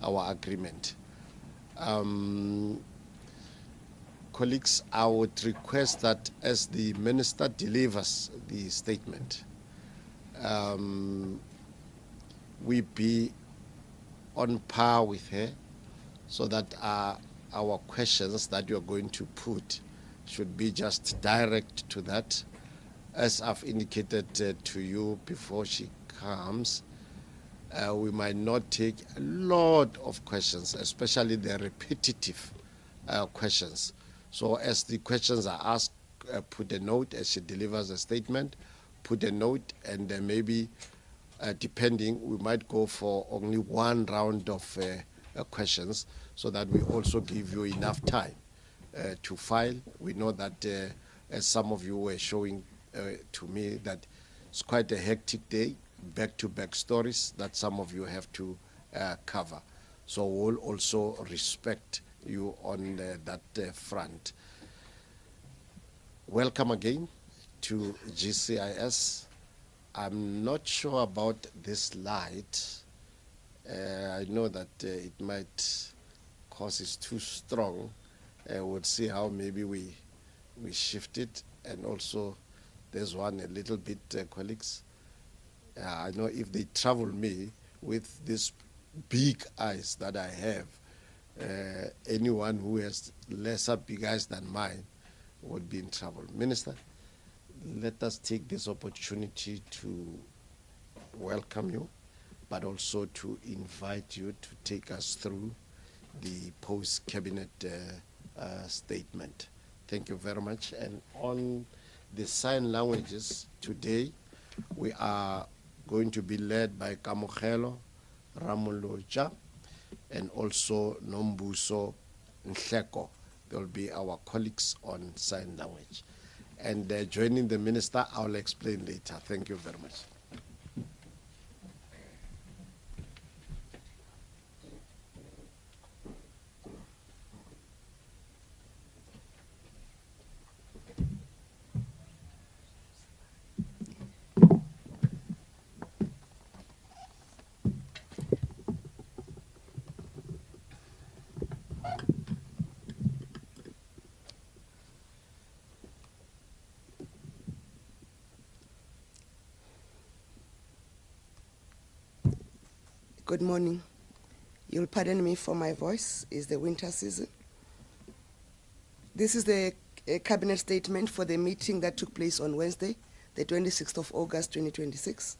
our agreement. Colleagues, I would request that as the Minister delivers the statement, we be on par with her, so that our questions that you're going to put should be just direct to that. As I've indicated to you before she comes, we might not take a lot of questions, especially the repetitive questions. So as the questions are asked, put a note as she delivers a statement, put a note, and then maybe, depending, we might go for only one round of questions, so that we also give you enough time to file. We know that, as some of you were showing to me, that it's quite a hectic day, back-to-back stories that some of you have to cover. So we'll also respect you on that front. Welcome again to GCIS. I'm not sure about this light. I know that it might cause it's too strong. We'll see how maybe we shift it. And also there's one a little bit, colleagues. I know if they trouble me with these big eyes that I have, anyone who has lesser big eyes than mine would be in trouble. Minister, let us take this opportunity to welcome you, but also to invite you to take us through the post-cabinet statement. Thank you very much. And on the sign languages today, we are going to be led by Kamokhelo Ramoloja and also Nombuso Nhleko. They will be our colleagues on sign language. And joining the minister, I'll explain later. Thank you very much. Good morning. You'll pardon me for my voice. It's the winter season. This is the cabinet statement for the meeting that took place on Wednesday, the 26th of August, 2026.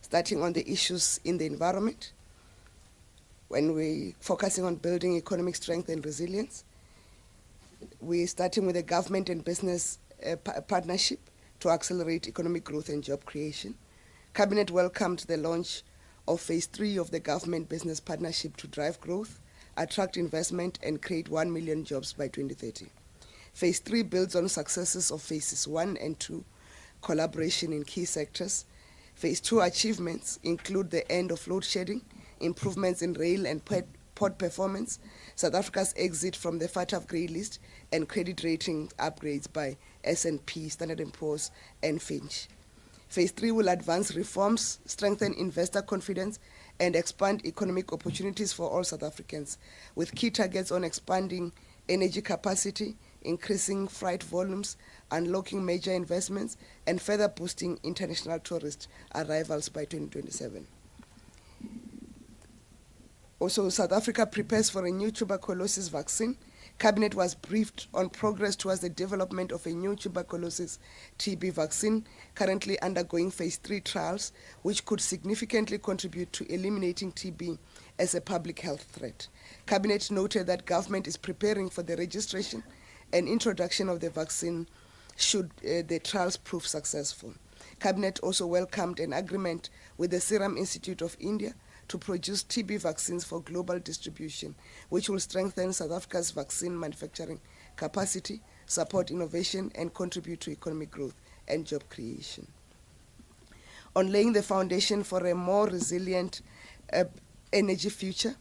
Starting on the issues in the environment, when we're focusing on building economic strength and resilience, we're starting with a government and business partnership to accelerate economic growth and job creation. Cabinet welcomed the launch of Phase 3 of the government-business partnership to drive growth, attract investment, and create 1 million jobs by 2030. Phase 3 builds on successes of Phases 1 and 2, collaboration in key sectors. Phase 2 achievements include the end of load shedding, improvements in rail and port performance, South Africa's exit from the FATF grey list, and credit rating upgrades by S&P, Standard & Poor's, and Fitch. Phase 3 will advance reforms, strengthen investor confidence, and expand economic opportunities for all South Africans, with key targets on expanding energy capacity, increasing freight volumes, unlocking major investments, and further boosting international tourist arrivals by 2027. Also, South Africa prepares for a new tuberculosis vaccine. Cabinet was briefed on progress towards the development of a new tuberculosis TB vaccine, currently undergoing Phase 3 trials, which could significantly contribute to eliminating TB as a public health threat. Cabinet noted that government is preparing for the registration and introduction of the vaccine should the trials prove successful. Cabinet also welcomed an agreement with the Serum Institute of India to produce TB vaccines for global distribution, which will strengthen South Africa's vaccine manufacturing capacity, support innovation, and contribute to economic growth and job creation. On laying the foundation for a more resilient energy future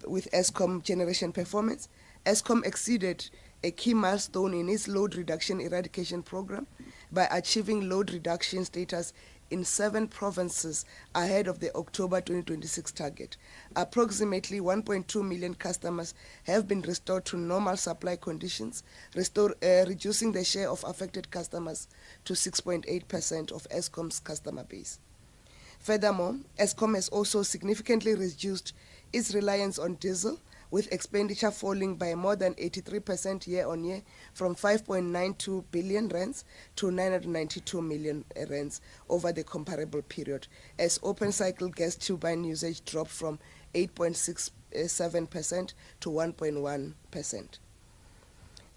with Eskom generation performance, Eskom exceeded a key milestone in its load reduction eradication program by achieving load reduction status in 7 provinces ahead of the October 2026 target. Approximately 1.2 million customers have been restored to normal supply conditions, reducing the share of affected customers to 6.8% of Eskom's customer base. Furthermore, Eskom has also significantly reduced its reliance on diesel, with expenditure falling by more than 83% year-on-year from 5.92 billion rands to 992 million rands over the comparable period, as open-cycle gas turbine usage dropped from 8.67% to 1.1%.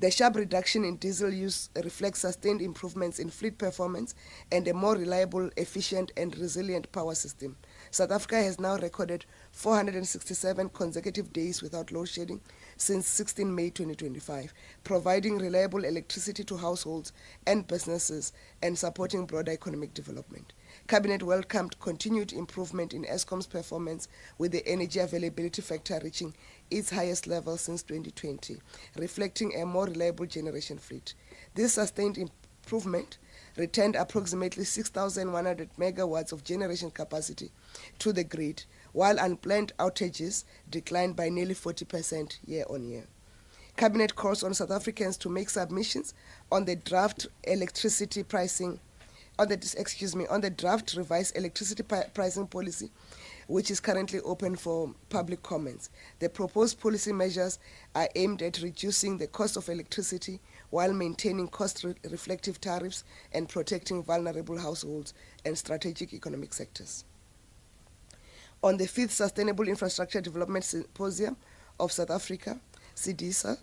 The sharp reduction in diesel use reflects sustained improvements in fleet performance and a more reliable, efficient, and resilient power system. South Africa has now recorded 467 consecutive days without load shedding since 16 May 2025, providing reliable electricity to households and businesses and supporting broader economic development. Cabinet welcomed continued improvement in Eskom's performance, with the energy availability factor reaching its highest level since 2020, reflecting a more reliable generation fleet. This sustained improvement returned approximately 6,100 megawatts of generation capacity to the grid, while unplanned outages declined by nearly 40% year-on-year. Cabinet calls on South Africans to make submissions on the draft draft revised electricity pricing policy, which is currently open for public comments. The proposed policy measures are aimed at reducing the cost of electricity while maintaining cost-reflective tariffs and protecting vulnerable households and strategic economic sectors. On the 5th Sustainable Infrastructure Development Symposium of South Africa, SABC,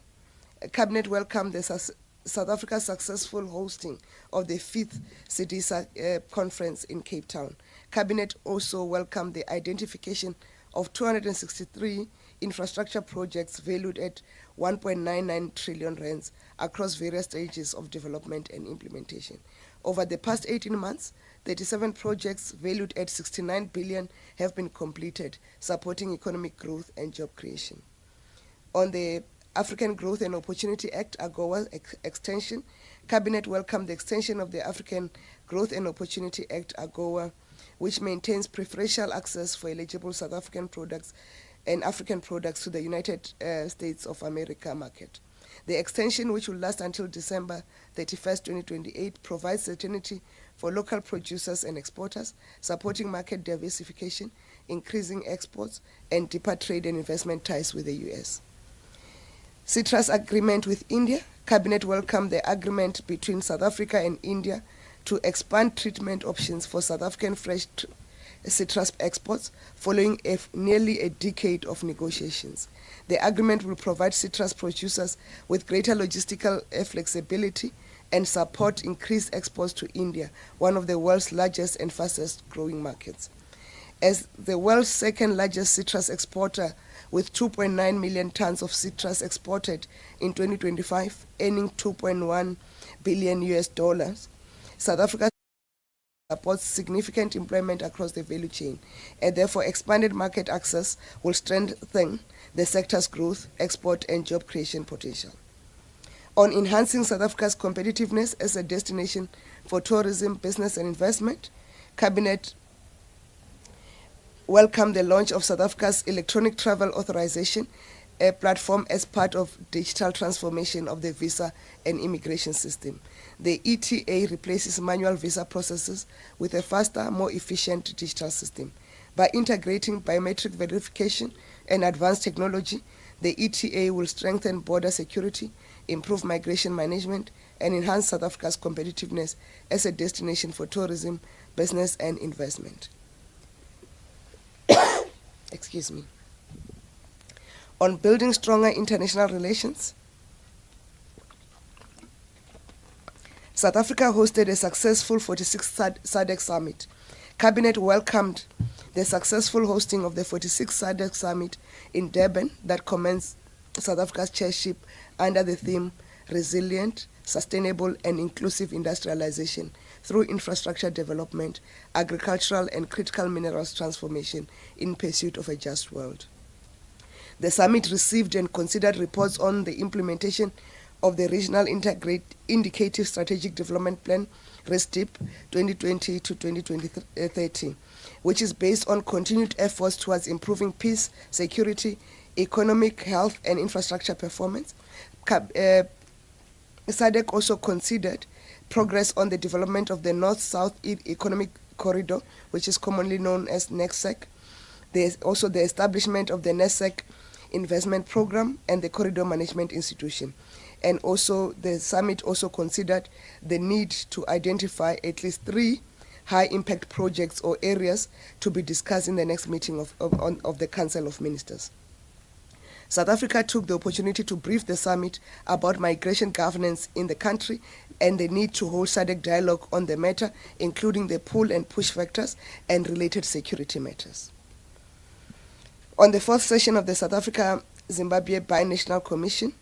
Cabinet welcomed the South Africa's successful hosting of the 5th SABC conference in Cape Town. Cabinet also welcomed the identification of 263 infrastructure projects valued at 1.99 trillion rands across various stages of development and implementation. Over the past 18 months, 37 projects valued at 69 billion have been completed, supporting economic growth and job creation. On the African Growth and Opportunity Act, AGOA extension, Cabinet welcomed the extension of the African Growth and Opportunity Act, AGOA, which maintains preferential access for eligible South African products and African products to the United States of America market. The extension, which will last until December 31st, 2028, provides certainty for local producers and exporters, supporting market diversification, increasing exports, and deeper trade and investment ties with the U.S. Citrus agreement with India. Cabinet welcomed the agreement between South Africa and India to expand treatment options for South African fresh citrus exports following nearly a decade of negotiations. The agreement will provide citrus producers with greater logistical flexibility and support increased exports to India, one of the world's largest and fastest growing markets. As the world's second largest citrus exporter, with 2.9 million tons of citrus exported in 2025, earning $2.1 billion US, South Africa supports significant employment across the value chain, and therefore expanded market access will strengthen the sector's growth, export, and job creation potential. On enhancing South Africa's competitiveness as a destination for tourism, business, and investment, Cabinet welcomed the launch of South Africa's electronic travel authorization platform as part of digital transformation of the visa and immigration system. The ETA replaces manual visa processes with a faster, more efficient digital system. By integrating biometric verification and advanced technology, the ETA will strengthen border security, improve migration management, and enhance South Africa's competitiveness as a destination for tourism, business, and investment. Excuse me. On building stronger international relations, South Africa hosted a successful 46th SADC Summit. Cabinet welcomed the successful hosting of the 46th SADC Summit in Durban that commenced South Africa's chairship under the theme Resilient, Sustainable and Inclusive Industrialization through Infrastructure Development, Agricultural and Critical Minerals Transformation in Pursuit of a Just World. The summit received and considered reports on the implementation of the Regional Indicative Strategic Development Plan RESDIP 2020 to 2030, which is based on continued efforts towards improving peace, security, economic, health, and infrastructure performance. SADC also considered progress on the development of the North-South Economic Corridor, which is commonly known as NECSEC. There's also the establishment of the NECSEC Investment Program and the Corridor Management Institution. And also the summit also considered the need to identify at least 3 high-impact projects or areas to be discussed in the next meeting of the Council of Ministers. South Africa took the opportunity to brief the summit about migration governance in the country and the need to hold SADC dialogue on the matter, including the pull and push factors and related security matters. On the 4th session of the South Africa-Zimbabwe Binational Commission,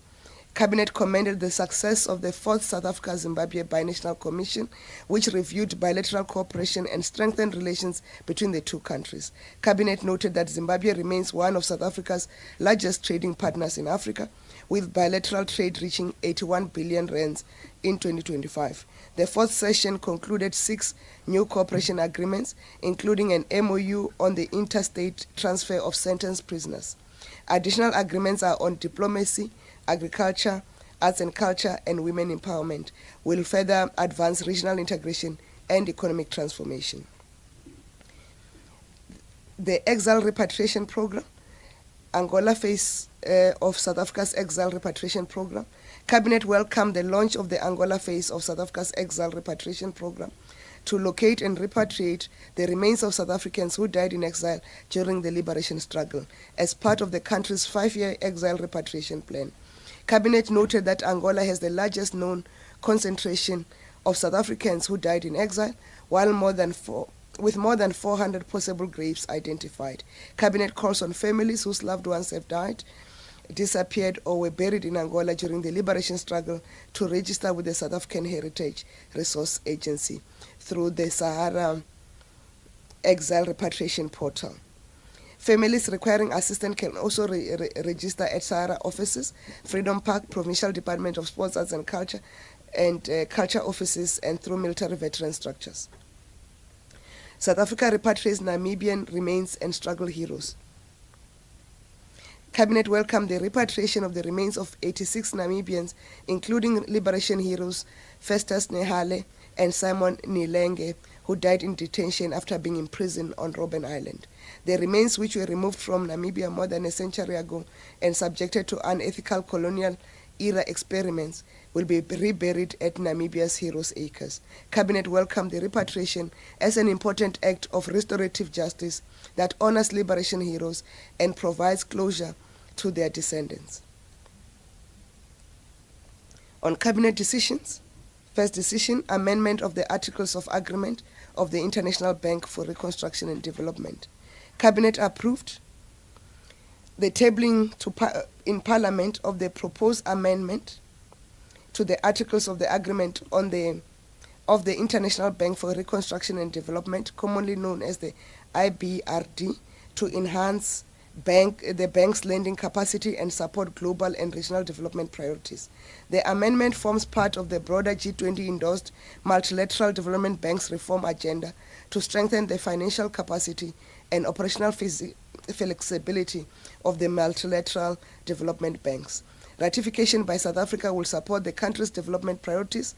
Cabinet commended the success of the 4th South Africa-Zimbabwe Binational Commission, which reviewed bilateral cooperation and strengthened relations between the two countries. Cabinet noted that Zimbabwe remains one of South Africa's largest trading partners in Africa, with bilateral trade reaching 81 billion rands in 2025. The 4th session concluded 6 new cooperation agreements, including an MOU on the interstate transfer of sentenced prisoners. Additional agreements are on diplomacy, agriculture, arts and culture, and women empowerment, will further advance regional integration and economic transformation. The Exile Repatriation Program, Angola phase of South Africa's Exile Repatriation Program. Cabinet welcomed the launch of the Angola phase of South Africa's Exile Repatriation Program to locate and repatriate the remains of South Africans who died in exile during the liberation struggle as part of the country's 5-year exile repatriation plan. Cabinet noted that Angola has the largest known concentration of South Africans who died in exile, while with more than 400 possible graves identified. Cabinet calls on families whose loved ones have died, disappeared, or were buried in Angola during the liberation struggle to register with the South African Heritage Resource Agency through the Sahara Exile Repatriation Portal. Families requiring assistance can also register at Sahara offices, Freedom Park, Provincial Department of Sports, Arts and Culture, and culture offices, and through military veteran structures. South Africa repatriates Namibian remains and struggle heroes. Cabinet welcomed the repatriation of the remains of 86 Namibians, including liberation heroes Festus Nehale and Simon Nilenge, who died in detention after being imprisoned on Robben Island. The remains, which were removed from Namibia more than a century ago and subjected to unethical colonial-era experiments, will be reburied at Namibia's Heroes' Acres. Cabinet welcomed the repatriation as an important act of restorative justice that honors liberation heroes and provides closure to their descendants. On Cabinet decisions, first decision, amendment of the Articles of Agreement of the International Bank for Reconstruction and Development. Cabinet approved the tabling in Parliament of the proposed amendment to the Articles of the Agreement of the International Bank for Reconstruction and Development, commonly known as the IBRD, to enhance the bank's lending capacity and support global and regional development priorities. The amendment forms part of the broader G20-endorsed multilateral development bank's reform agenda to strengthen the financial capacity and operational flexibility of the multilateral development banks. Ratification by South Africa will support the country's development priorities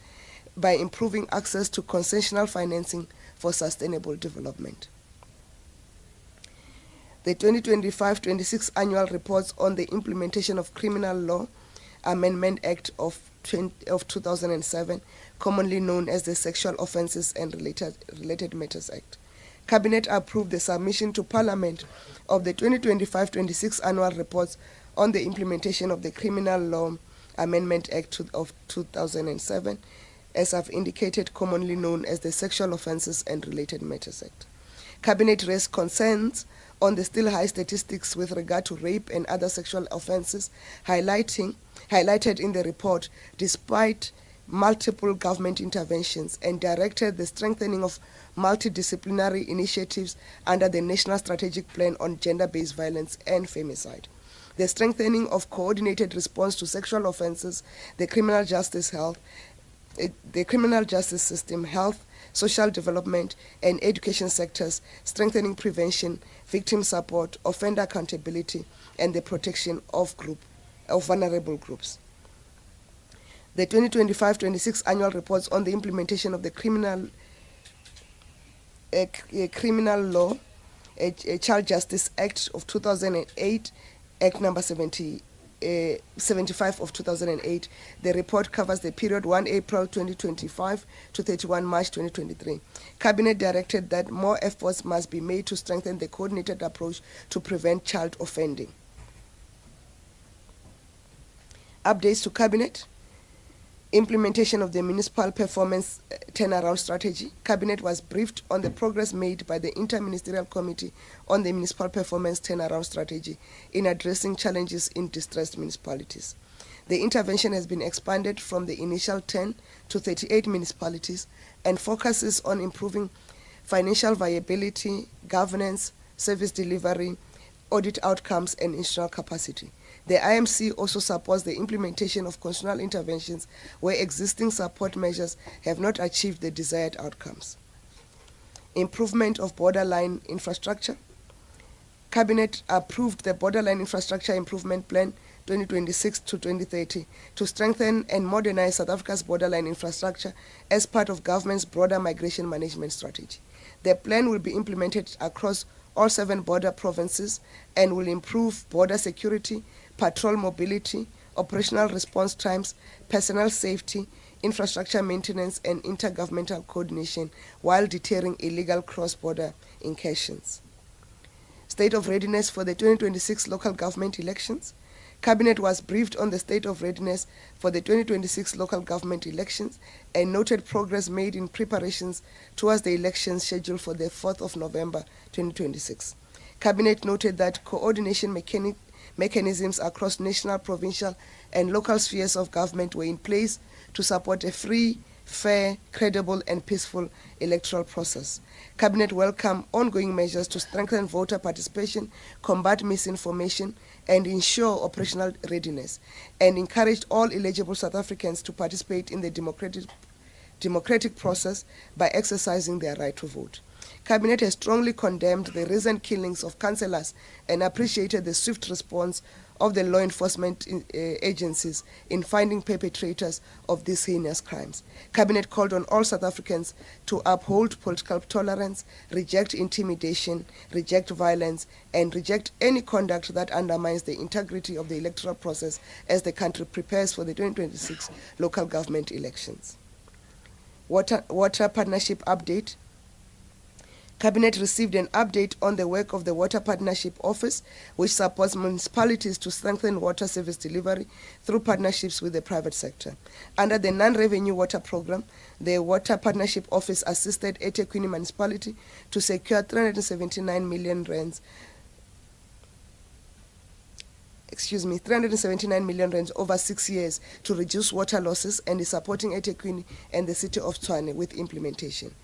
by improving access to concessional financing for sustainable development. The 2025-26 annual reports on the implementation of Criminal Law Amendment Act of 2007, commonly known as the Sexual Offences and Related Matters Act. Cabinet approved the submission to Parliament of the 2025-26 annual reports on the implementation of the Criminal Law Amendment Act of 2007, as I've indicated, commonly known as the Sexual Offences and Related Matters Act. Cabinet raised concerns on the still high statistics with regard to rape and other sexual offences, highlighted in the report, despite multiple government interventions, and directed the strengthening of multidisciplinary initiatives under the National Strategic Plan on Gender-Based Violence and Femicide. The strengthening of coordinated response to sexual offences, the criminal justice health, the criminal justice system, health, social development, and education sectors, strengthening prevention, victim support, offender accountability, and the protection of vulnerable groups. The 2025-26 annual reports on the implementation of the criminal law, Child Justice Act of 2008, Act number 75 of 2008. The report covers the period 1 April 2025 to 31 March 2023. Cabinet directed that more efforts must be made to strengthen the coordinated approach to prevent child offending. Updates to Cabinet. Implementation of the Municipal Performance Turnaround Strategy. Cabinet was briefed on the progress made by the Interministerial Committee on the Municipal Performance Turnaround Strategy in addressing challenges in distressed municipalities. The intervention has been expanded from the initial 10 to 38 municipalities and focuses on improving financial viability, governance, service delivery, audit outcomes, and institutional capacity. The IMC also supports the implementation of constitutional interventions where existing support measures have not achieved the desired outcomes. Improvement of borderline infrastructure. Cabinet approved the Borderline Infrastructure Improvement Plan 2026 to 2030 to strengthen and modernize South Africa's borderline infrastructure as part of government's broader migration management strategy. The plan will be implemented across all 7 border provinces and will improve border security, patrol mobility, operational response times, personnel safety, infrastructure maintenance, and intergovernmental coordination while deterring illegal cross-border incursions. State of readiness for the 2026 local government elections. Cabinet was briefed on the state of readiness for the 2026 local government elections and noted progress made in preparations towards the elections scheduled for the 4th of November 2026. Cabinet noted that coordination mechanisms across national, provincial, and local spheres of government were in place to support a free, fair, credible, and peaceful electoral process. Cabinet welcomed ongoing measures to strengthen voter participation, combat misinformation, and ensure operational readiness, and encouraged all eligible South Africans to participate in the democratic process by exercising their right to vote. Cabinet has strongly condemned the recent killings of councillors and appreciated the swift response of the law enforcement agencies in finding perpetrators of these heinous crimes. Cabinet called on all South Africans to uphold political tolerance, reject intimidation, reject violence, and reject any conduct that undermines the integrity of the electoral process as the country prepares for the 2026 local government elections. Water Partnership Update. Cabinet received an update on the work of the Water Partnership Office, which supports municipalities to strengthen water service delivery through partnerships with the private sector. Under the non-revenue water program, the Water Partnership Office assisted eThekwini municipality to secure 379 million rands over 6 years to reduce water losses and is supporting eThekwini and the city of Tshwane with implementation.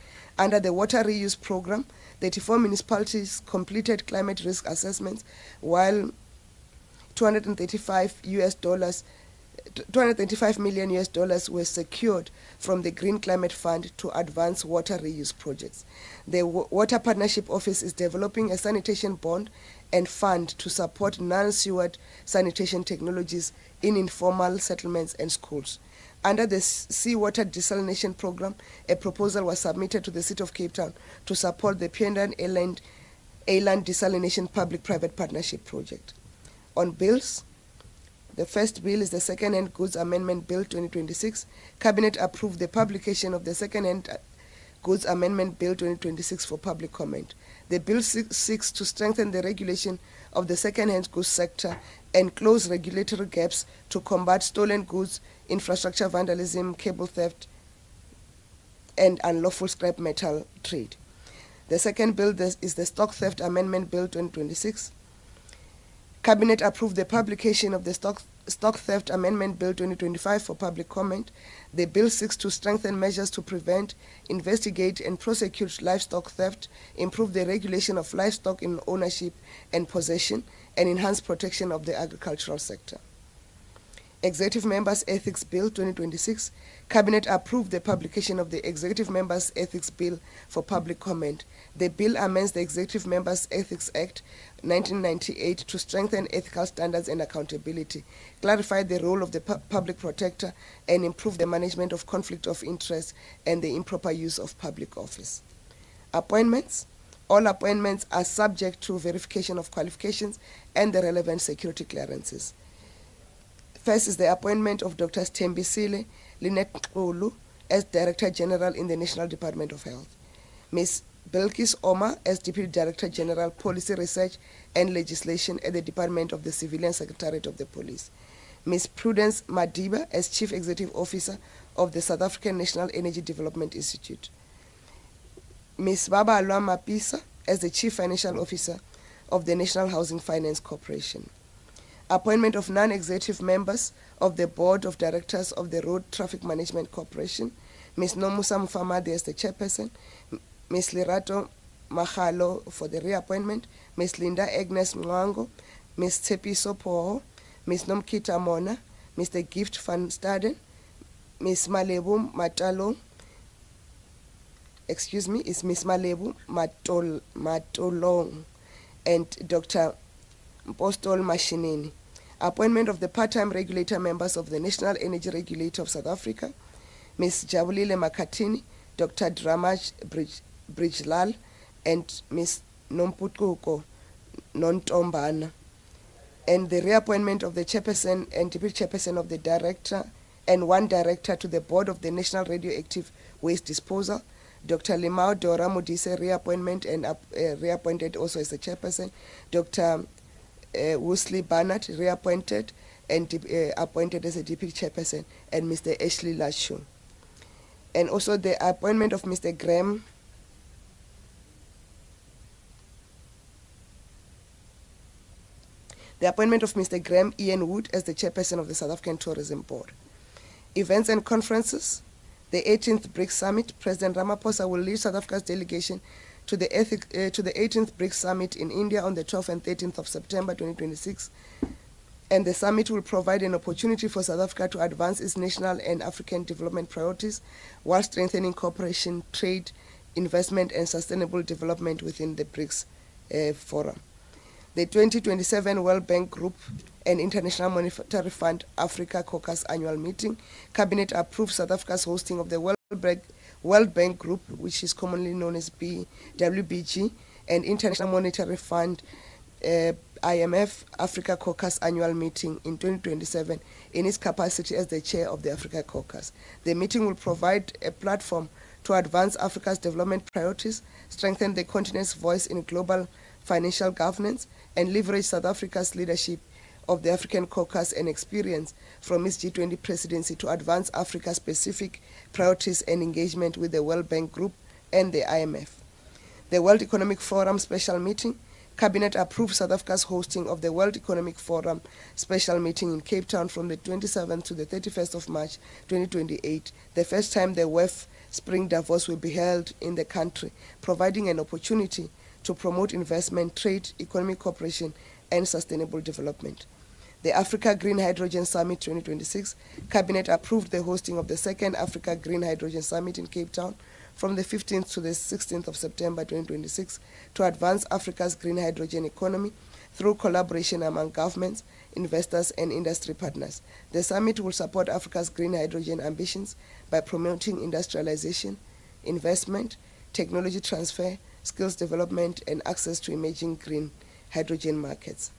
Under the water reuse program, 34 municipalities completed climate risk assessments, while $235 million were secured from the Green Climate Fund to advance water reuse projects. The Water Partnership Office is developing a sanitation bond and fund to support non-sewered sanitation technologies in informal settlements and schools. Under the Seawater Desalination Program, a proposal was submitted to the City of Cape Town to support the Pendant Island Desalination Public-Private Partnership Project. On bills, the first bill is the Second-Hand Goods Amendment Bill 2026. Cabinet approved the publication of the Second-Hand Goods Amendment Bill 2026 for public comment. The bill seeks to strengthen the regulation of the second-hand goods sector and close regulatory gaps to combat stolen goods, infrastructure vandalism, cable theft, and unlawful scrap metal trade. The second bill is the Stock Theft Amendment Bill 2026. Cabinet approved the publication of the Stock Theft Amendment Bill 2025 for public comment. The bill seeks to strengthen measures to prevent, investigate, and prosecute livestock theft, improve the regulation of livestock in ownership and possession, and enhance protection of the agricultural sector. Executive Members Ethics Bill 2026, Cabinet approved the publication of the Executive Members Ethics Bill for public comment. The bill amends the Executive Members Ethics Act 1998 to strengthen ethical standards and accountability, clarify the role of the public protector, and improve the management of conflict of interest and the improper use of public office. Appointments. All appointments are subject to verification of qualifications and the relevant security clearances. First is the appointment of Dr. Stembisile Lynette Ulu as Director General in the National Department of Health. Ms. Bilkis Omar as Deputy Director General, Policy Research and Legislation at the Department of the Civilian Secretariat of the Police. Ms. Prudence Madiba as Chief Executive Officer of the South African National Energy Development Institute. Ms. Baba Alwa Mapisa as the Chief Financial Officer of the National Housing Finance Corporation. Appointment of non-executive members of the Board of Directors of the Road Traffic Management Corporation. Ms. Nomusa Mfamadi as the Chairperson, Ms. Lirato Mahalo for the reappointment, Ms. Linda Agnes Mwango, Ms. Tsepiso Poho, Ms. Nomkita Mona, Mr. Gift van Staden, Ms. Malebu Matalo, is Ms. Malebu Matolong, and Dr. Mpostol Mashinini. Appointment of the part-time regulator members of the National Energy Regulator of South Africa, Ms. Jabulile Makatini, Dr. Dramaj Bridgelal, and Ms. Nomputuko Nontombana. And the reappointment of the chairperson and deputy chairperson of the director and one director to the board of the National Radioactive Waste Disposal, Dr. Limao Dora Modise, reappointment and reappointed also as the chairperson, Dr. Wosley Barnett, reappointed and appointed as a deputy chairperson, and Mr. Ashley Lashu. And also the appointment of Mr. Graham Ian Wood as the chairperson of the South African Tourism Board. Events and conferences. The 18th BRICS Summit. President Ramaphosa will lead South Africa's delegation to the 18th BRICS Summit in India on the 12th and 13th of September 2026. And the summit will provide an opportunity for South Africa to advance its national and African development priorities while strengthening cooperation, trade, investment, and sustainable development within the BRICS Forum. The 2027 World Bank Group and International Monetary Fund Africa Caucus Annual Meeting. Cabinet approved South Africa's hosting of the World Bank Group, which is commonly known as WBG, and International Monetary Fund IMF Africa Caucus Annual Meeting in 2027 in its capacity as the chair of the Africa Caucus. The meeting will provide a platform to advance Africa's development priorities, strengthen the continent's voice in global financial governance, and leverage South Africa's leadership of the African Caucus and experience from its G20 presidency to advance Africa's specific priorities and engagement with the World Bank Group and the IMF. The World Economic Forum Special Meeting. Cabinet approved South Africa's hosting of the World Economic Forum Special Meeting in Cape Town from the 27th to the 31st of March 2028, the first time the WEF Spring Davos will be held in the country, providing an opportunity to promote investment, trade, economic cooperation, and sustainable development. The Africa Green Hydrogen Summit 2026, Cabinet approved the hosting of the second Africa Green Hydrogen Summit in Cape Town from the 15th to the 16th of September 2026 to advance Africa's green hydrogen economy through collaboration among governments, investors, and industry partners. The summit will support Africa's green hydrogen ambitions by promoting industrialization, investment, technology transfer, skills development, and access to emerging green hydrogen markets.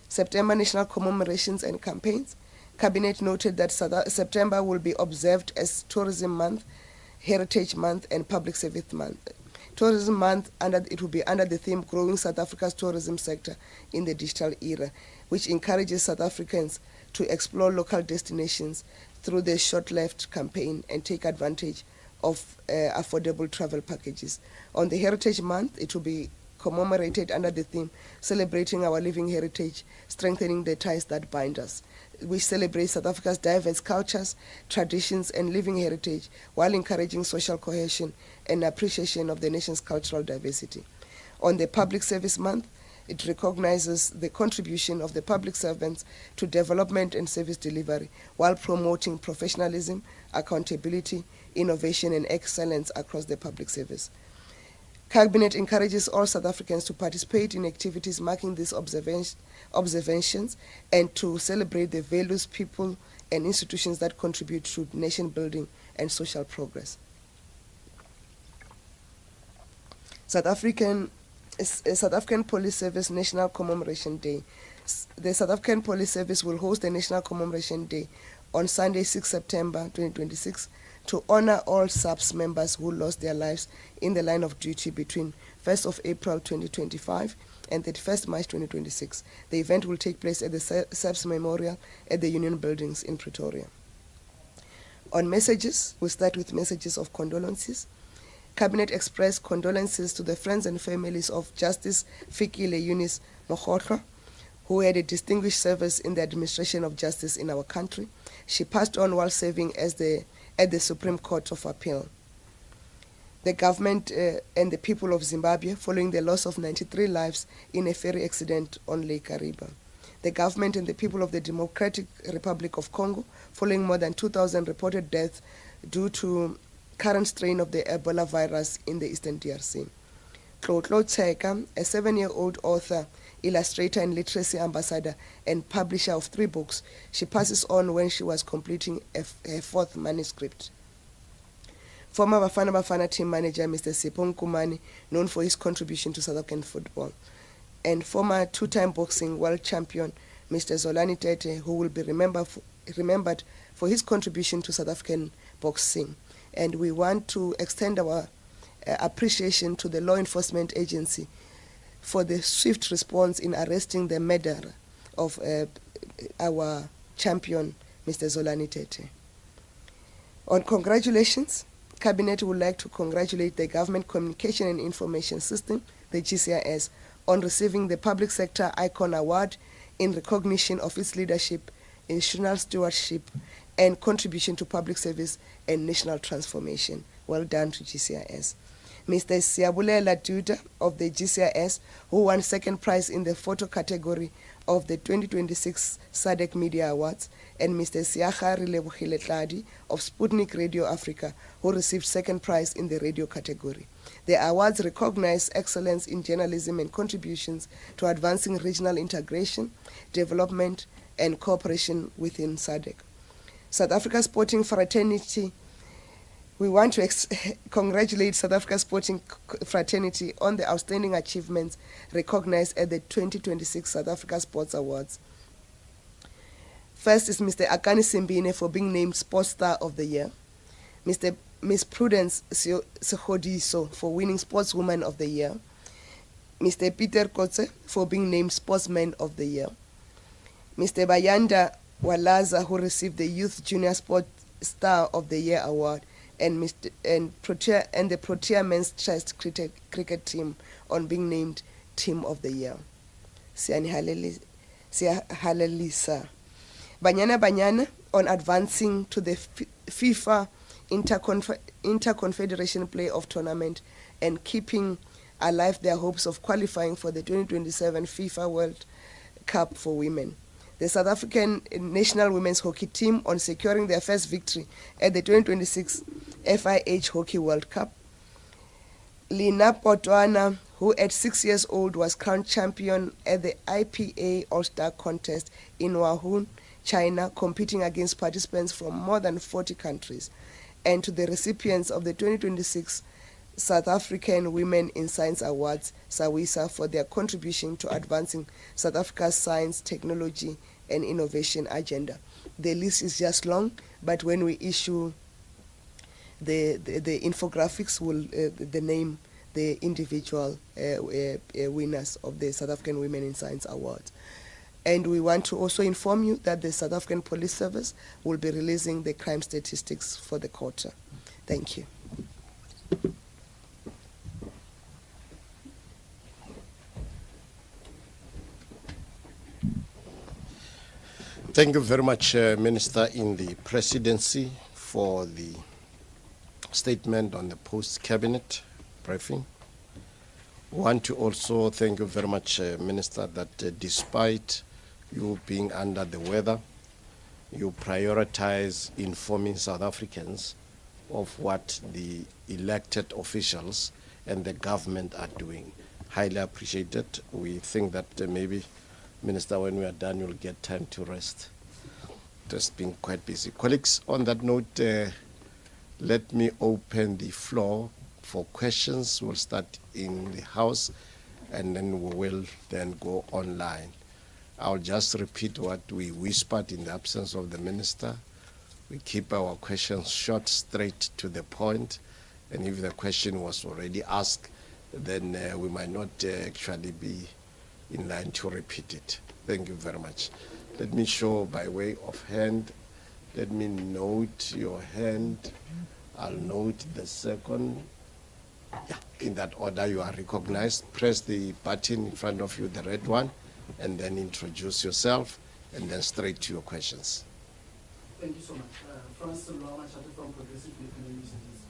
September National Commemorations and Campaigns. Cabinet noted that September will be observed as Tourism Month, Heritage Month, and Public Service Month. Tourism Month, it will be under the theme Growing South Africa's Tourism Sector in the Digital Era, which encourages South Africans to explore local destinations through the Short Left campaign and take advantage of affordable travel packages. On the Heritage Month, it will be commemorated under the theme Celebrating Our Living Heritage, Strengthening the Ties That Bind Us, which celebrates South Africa's diverse cultures, traditions, and living heritage while encouraging social cohesion and appreciation of the nation's cultural diversity. On the Public Service Month, it recognizes the contribution of the public servants to development and service delivery while promoting professionalism, accountability, innovation and excellence across the public service. Cabinet encourages all South Africans to participate in activities marking these observations and to celebrate the values, people and institutions that contribute to nation building and social progress. South African Police Service National Commemoration Day. The South African Police Service will host the National Commemoration Day on Sunday, 6 September 2026, to honor all SABC members who lost their lives in the line of duty between 1st of April 2025 and 31st March 2026. The event will take place at the SABC Memorial at the Union Buildings in Pretoria. On messages, we'll start with messages of condolences. Cabinet expressed condolences to the friends and families of Justice Fikile Eunice Mokgotlo, who had a distinguished service in the administration of justice in our country. She passed on while serving at the Supreme Court of Appeal. The government and the people of Zimbabwe following the loss of 93 lives in a ferry accident on Lake Kariba. The government and the people of the Democratic Republic of Congo following more than 2,000 reported deaths due to current strain of the Ebola virus in the Eastern DRC. Tlotlo Tseka, a 7-year-old author, illustrator and literacy ambassador and publisher of 3 books, she passes on when she was completing her 4th manuscript. Former Bafana Bafana team manager Mr. Sipho Nkumane, known for his contribution to South African football, and former 2-time boxing world champion Mr. Zolani Tete, who will be remembered for his contribution to South African boxing. And we want to extend our appreciation to the law enforcement agency for the swift response in arresting the murderer of our champion, Mr. Zolani Tete. On congratulations, Cabinet would like to congratulate the Government Communication and Information System, the GCIS, on receiving the Public Sector Icon Award in recognition of its leadership, institutional stewardship, and contribution to public service and national transformation. Well done to GCIS. Mr. Siyabulela Duda of the GCIS, who won 2nd prize in the photo category of the 2026 SADC Media Awards, and Mr. Siakhari Lebohile Tladi of Sputnik Radio Africa, who received 2nd prize in the radio category. The awards recognize excellence in journalism and contributions to advancing regional integration, development, and cooperation within SADC. South Africa Sporting Fraternity, we want to congratulate South Africa Sporting Fraternity on the outstanding achievements recognized at the 2026 South Africa Sports Awards. First is Mr. Akani Simbine for being named Sports Star of the Year, Ms. Prudence Sekhodiso for winning Sportswoman of the Year, Mr. Peter Kotze for being named Sportsman of the Year, Mr. Bayanda Walaza, who received the Youth Junior Sport Star of the Year award, and the Protea Men's Trust cricket team on being named Team of the Year. Siyahalelisa. Banyana on advancing to the FIFA Interconfederation Playoff Tournament and keeping alive their hopes of qualifying for the 2027 FIFA World Cup for women. The South African national women's hockey team on securing their first victory at the 2026 FIH Hockey World Cup. Lina Potwana, who at 6 years old was crowned champion at the IPA All-Star Contest in Wuhan, China, competing against participants from more than 40 countries. And to the recipients of the 2026 South African Women in Science Awards, SAWISA, for their contribution to advancing South Africa's science, technology, and innovation agenda. The list is just long, but when we issue the infographics, will the name the individual winners of the South African Women in Science Awards. And we want to also inform you that the South African Police Service will be releasing the crime statistics for the quarter. Thank you. Thank you very much, Minister in the Presidency, for the statement on the post-cabinet briefing. Want to also thank you very much, Minister, that despite you being under the weather, you prioritize informing South Africans of what the elected officials and the government are doing. Highly appreciated. We think that maybe, Minister, when we are done, you'll get time to rest. Just been quite busy. Colleagues, on that note, let me open the floor for questions. We'll start in the House, and then we will then go online. I'll just repeat what we whispered in the absence of the Minister. We keep our questions short, straight to the point, and if the question was already asked, then we might not actually be in line to repeat it. Thank you very much. Let me show by way of hand. Let me note your hand. I'll note the second. Yeah, in that order you are recognized. Press the button in front of you, the red one, and then introduce yourself, and then straight to your questions. Thank you so much. Francis Machate from Progressive Universities.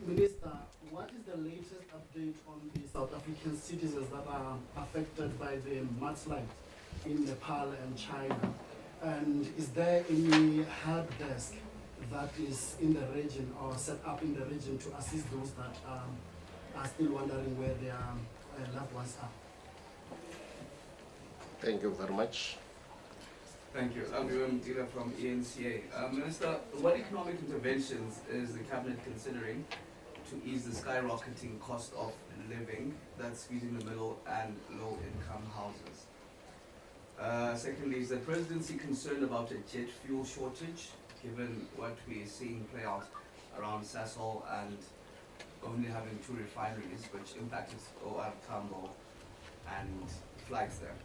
Minister, what is the latest update on the South African citizens that are affected by the mudslide in Nepal and China? And is there any help desk that is in the region or set up in the region to assist those that are still wondering where their loved ones are? Thank you very much. Thank you. I'm Dila from ENCA. Minister, what economic interventions is the Cabinet considering to ease the skyrocketing cost of living that's squeezing the middle and low-income houses? Secondly, is the Presidency concerned about a jet fuel shortage, given what we're seeing play out around Sasol and only having 2 refineries, which impacted OR Tambo and flags there?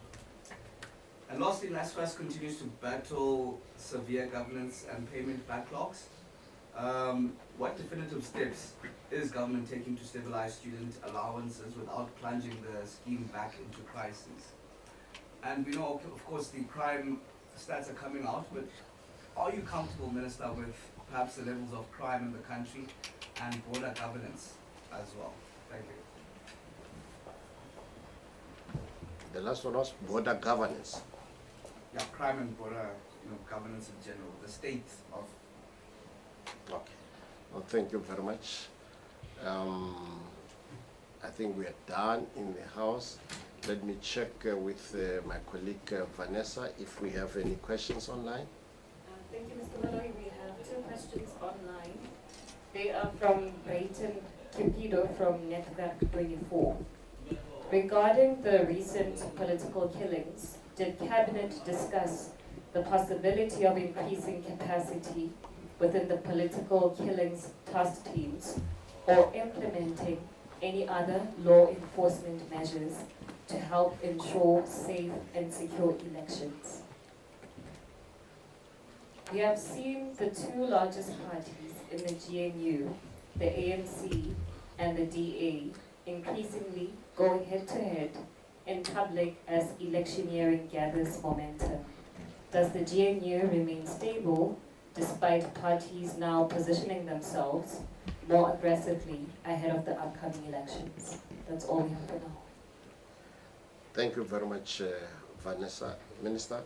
And lastly, NASFAS continues to battle severe governance and payment backlogs. What definitive steps is government taking to stabilize student allowances without plunging the scheme back into crisis? And we know, of course, the crime stats are coming out, but are you comfortable, Minister, with perhaps the levels of crime in the country and border governance as well? Thank you. The last one was border governance. Yeah, crime and border, governance in general, the state of. Okay. Well, thank you very much. I think we are done in the House. Let me check with my colleague Vanessa if we have any questions online. Thank you, Mr. Malloy. We have 2 questions online. They are from Brayton Kipido from Network 24. Regarding the recent political killings, did Cabinet discuss the possibility of increasing capacity within the political killings task teams or implementing any other law enforcement measures to help ensure safe and secure elections? We have seen the 2 largest parties in the GNU, the ANC and the DA, increasingly going head-to-head in public as electioneering gathers momentum. Does the GNU remain stable despite parties now positioning themselves more aggressively ahead of the upcoming elections? That's all we have for now. Thank you very much, Vanessa. Minister,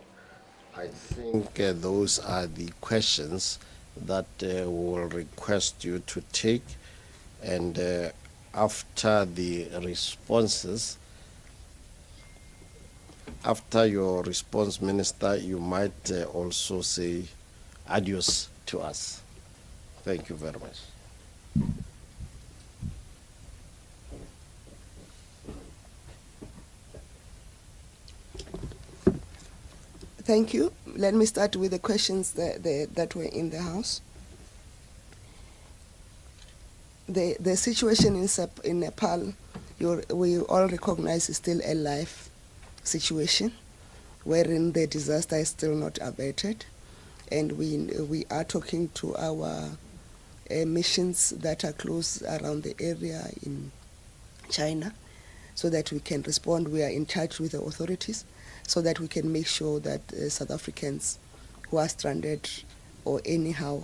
I think those are the questions that we will request you to take, and after the responses, after your response, Minister, you might also say adios to us. Thank you very much. Thank you. Let me start with the questions that were in the House. The situation in Nepal, we all recognize is still a live situation, wherein the disaster is still not abated, and we are talking to our missions that are close around the area in China, so that we can respond. We are in touch with the authorities, so that we can make sure that South Africans who are stranded or anyhow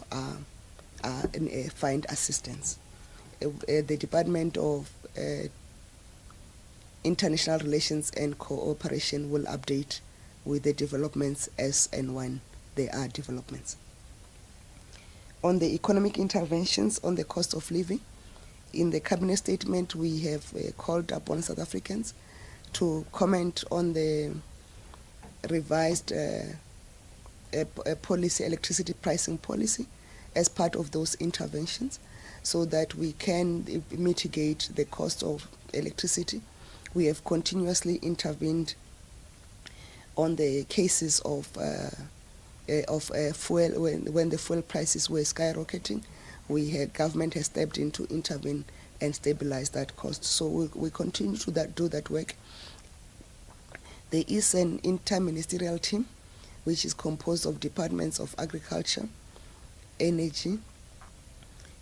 find assistance. The Department of International Relations and Cooperation will update with the developments as and when there are developments. On the economic interventions on the cost of living, in the cabinet statement we have called upon South Africans to comment on the revised policy, electricity pricing policy, as part of those interventions, so that we can mitigate the cost of electricity. We have continuously intervened on the cases of fuel, when the fuel prices were skyrocketing. Government has stepped in to intervene and stabilize that cost. So we continue to do that work. There is an interministerial team which is composed of departments of agriculture, energy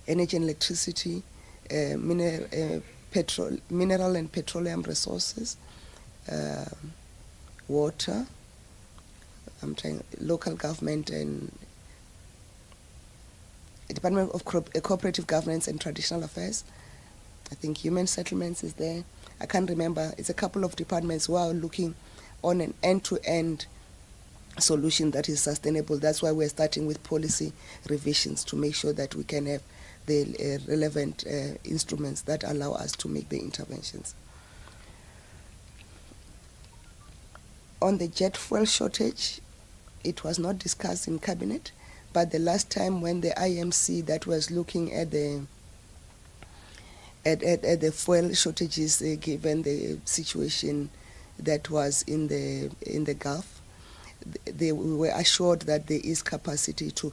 and electricity, mineral and petroleum resources, water, local government, and Department of Cooperative Governance and Traditional Affairs. I think Human Settlements is there. I can't remember. It's a couple of departments who are looking on an end-to-end solution that is sustainable. That's why we're starting with policy revisions to make sure that we can have the relevant instruments that allow us to make the interventions. On the jet fuel shortage, it was not discussed in cabinet, but the last time when the IMC that was looking at the fuel shortages, given the situation that was in the Gulf, we were assured that there is capacity to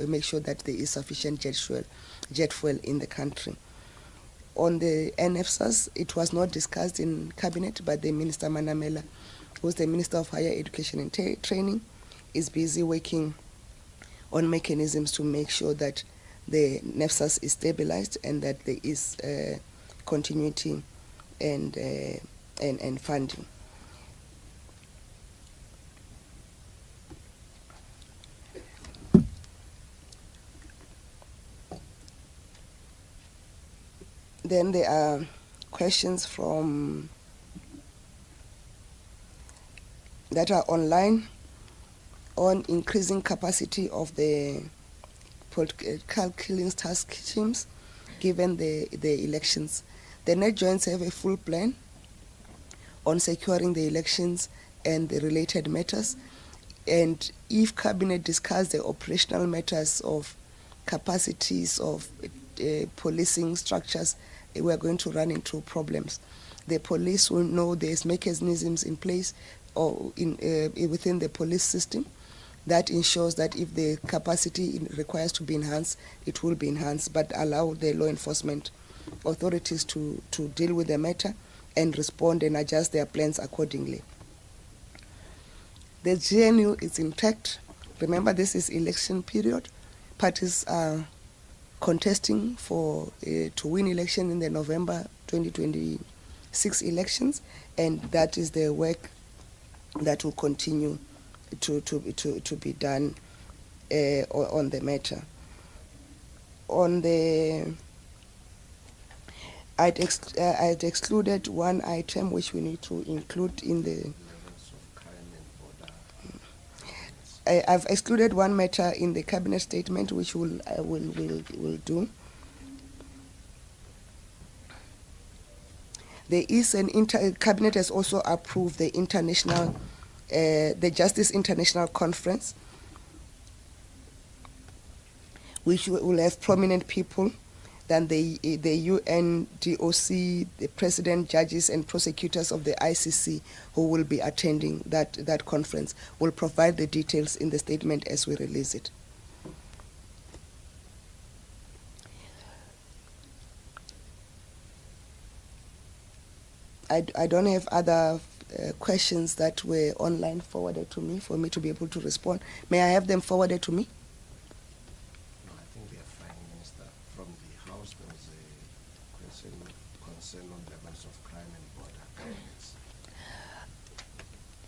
make sure that there is sufficient jet fuel in the country. On the NFSAS, it was not discussed in cabinet, but the Minister Manamela, who's the Minister of Higher Education and Training, is busy working on mechanisms to make sure that the NFSAS is stabilized and that there is continuity and funding. Then there are questions that are online on increasing capacity of the political killings task teams given the elections. The net joints have a full plan on securing the elections and the related matters. And if cabinet discuss the operational matters of capacities of policing structures, we are going to run into problems. The police will know there's mechanisms in place or within the police system that ensures that if the capacity requires to be enhanced, it will be enhanced, but allow the law enforcement authorities to deal with the matter and respond and adjust their plans accordingly. The GNU is intact. Remember, this is election period. Parties are contesting to win election in the November 2026 elections, and that is the work that will continue to be done on the matter. I'd excluded one item which we need to include in the. I've excluded one matter in the cabinet statement, which will do. There is cabinet has also approved the the Justice International Conference, which will have prominent people than the UN, DOC, the president, judges, and prosecutors of the ICC who will be attending that conference. We'll provide the details in the statement as we release it. I don't have other questions that were online forwarded to me for me to be able to respond. May I have them forwarded to me?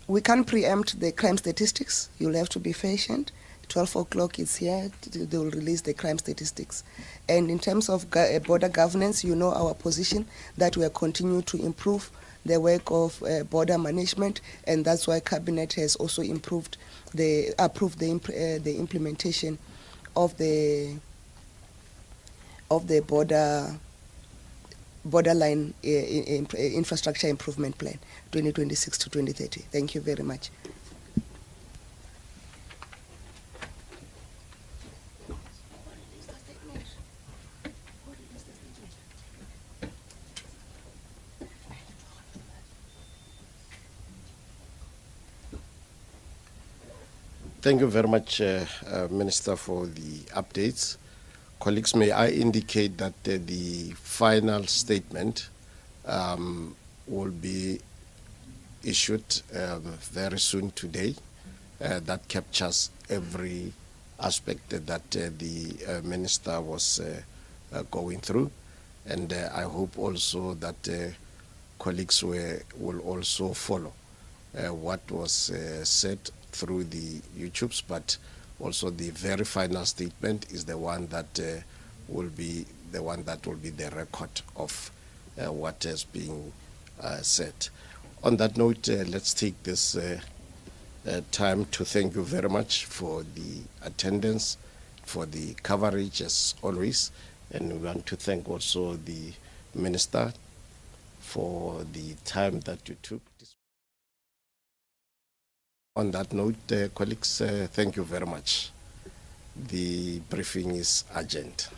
We can't preempt the crime statistics. You'll have to be patient. 12 o'clock is here. They will release the crime statistics. And in terms of border governance, you know our position that we are continuing to improve the work of border management, and that's why Cabinet has also approved the implementation of the borderline infrastructure improvement plan 2026 to 2030. Thank you very much. Thank you very much, Minister, for the updates. Colleagues, may I indicate that the final statement will be issued very soon today. That captures every aspect that the Minister was going through. And I hope also that colleagues will also follow what was said through the YouTubes, but also the very final statement is the one that will be the record of what has been said. On that note, let's take this time to thank you very much for the attendance, for the coverage as always, and we want to thank also the Minister for the time that you took. On that note, colleagues, thank you very much. The briefing is urgent.